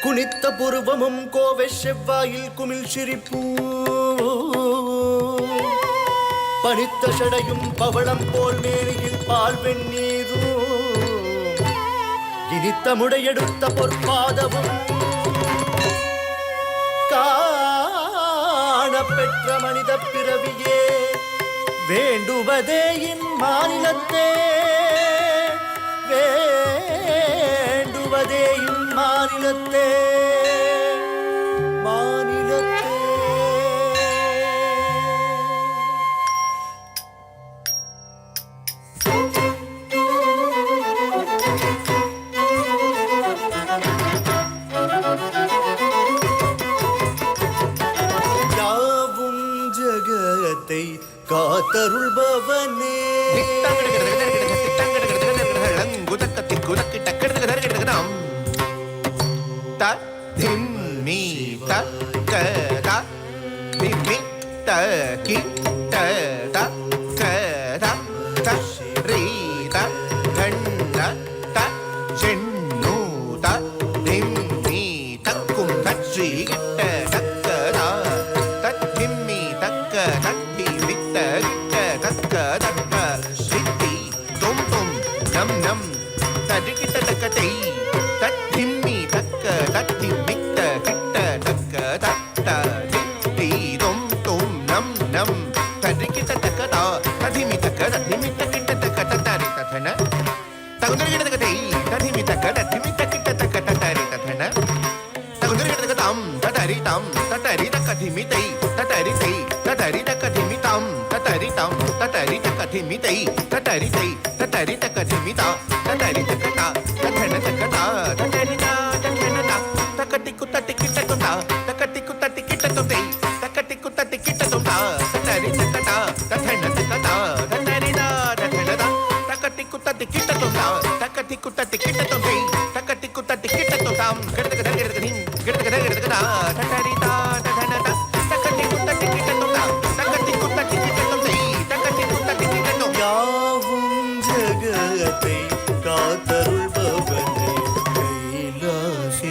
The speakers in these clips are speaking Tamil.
குனித்த புருவமும் கோவை செவ்வாயில் குமிழ் சிரிப்பூ பனித்த சடையும் பவளம் போல் மேனியில் பால் வெந்நீரும் இனித்த முடையெடுத்த பொற்பாதமும் காணப்பெற்ற மனித பிறவியே வேண்டுவதே என் மாநிலத்தே வேண்டுவதே என் மாநிலத்தே மாநிலத்தே. யாவும் ஜகத்தை காத்தருள்பவனே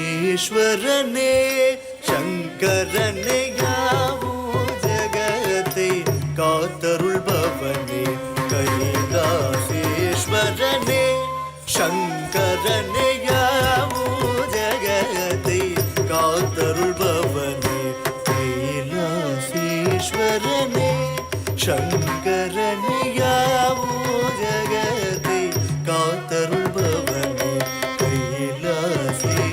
ஈஸ்வரனே சங்கரனே யாவும் ஜகத்தை காத்தருள்பவனே கைலாசேஸ்வரனே சங்கரனே யாவும் ஜகத்தை காத்தருள்பவனே கைலாசேஸ்வரனே சங்கரனே யாவும் ஜகத்தை காத்தருள்பவனே கைலாசேஸ்வரனே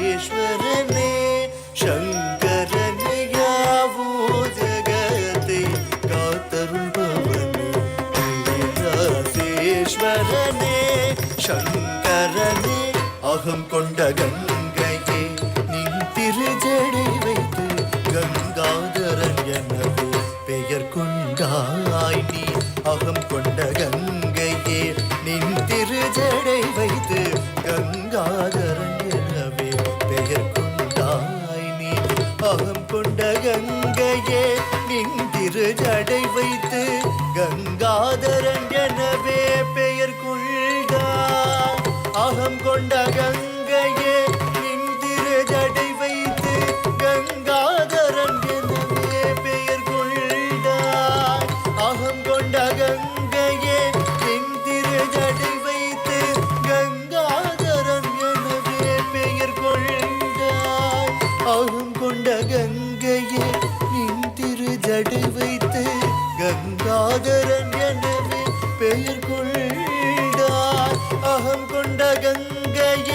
சங்கரனே யாவும் ஜகத்தை காத்தருள்பவனே கைலாசேஸ்வரனே சங்கரனே. அகம் கொண்ட கங்கையே நின் திருஜடை வைத்து கங்காதரன் எனவே பெயர் கொண்டாய் நீ. அகம் கொண்ட கங்கையே நின் திருஜடை வைத்து கங்காதரன் எனவே பெயர் கொண்டாய் நீ. அகம் கொண்ட கங்கையே நின் திருஜடை வைத்து கங்காதரன் எனவே பெயர் கொண்டாய். அகம் கொண்ட கங்கையே நின் திருஜடை வைத்து கங்காதரன் எனவே பெயர் கொண்டாய். அகம் கொண்ட கங்கையே நின் திருஜடை வைத்து கங்காதரன் எனவே பெயர் கொண்டாய். அகம் கொண்ட கங்கையே நின் திருஜடை வைத்து கங்காதரன் எனவே பெயர் கொண்டாய். அகம் கொண்ட கங்கையே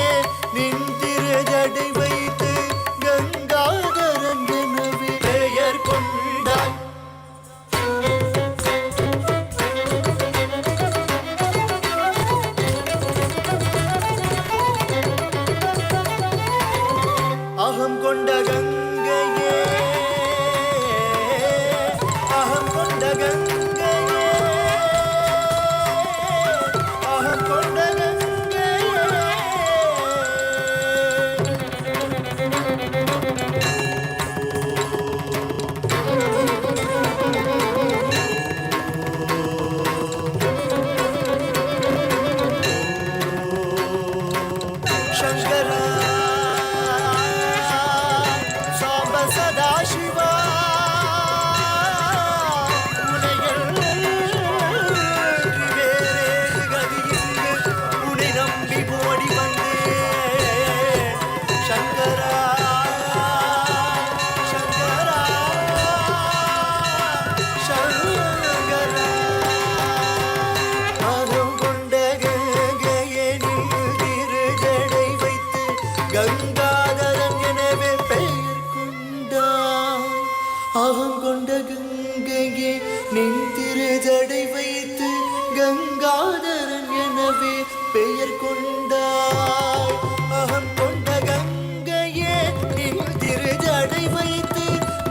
பெயர் கொண்டாய் அகம் கொண்ட கங்கையே நின் திருஜடை வைத்து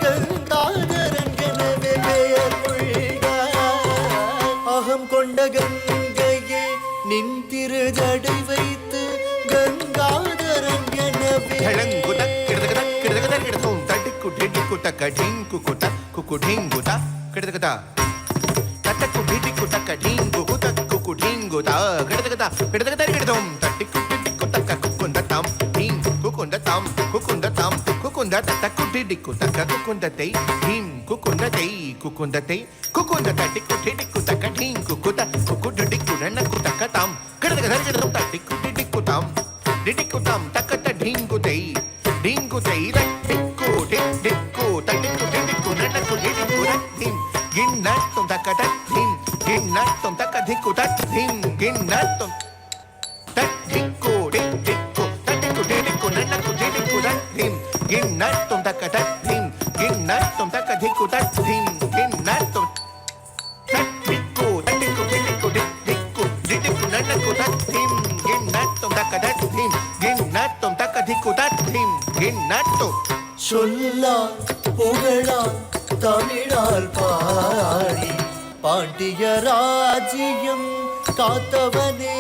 கங்காதரன் எனவே பெயர் கொள்ளாய் அகம் கொண்ட கங்கையே நின் திருஜடை வைத்து கங்காதரன் எனவே சொல்லா புகழா தமிழால் பாடி பாண்டிய ராஜ்யம் காத்தவனே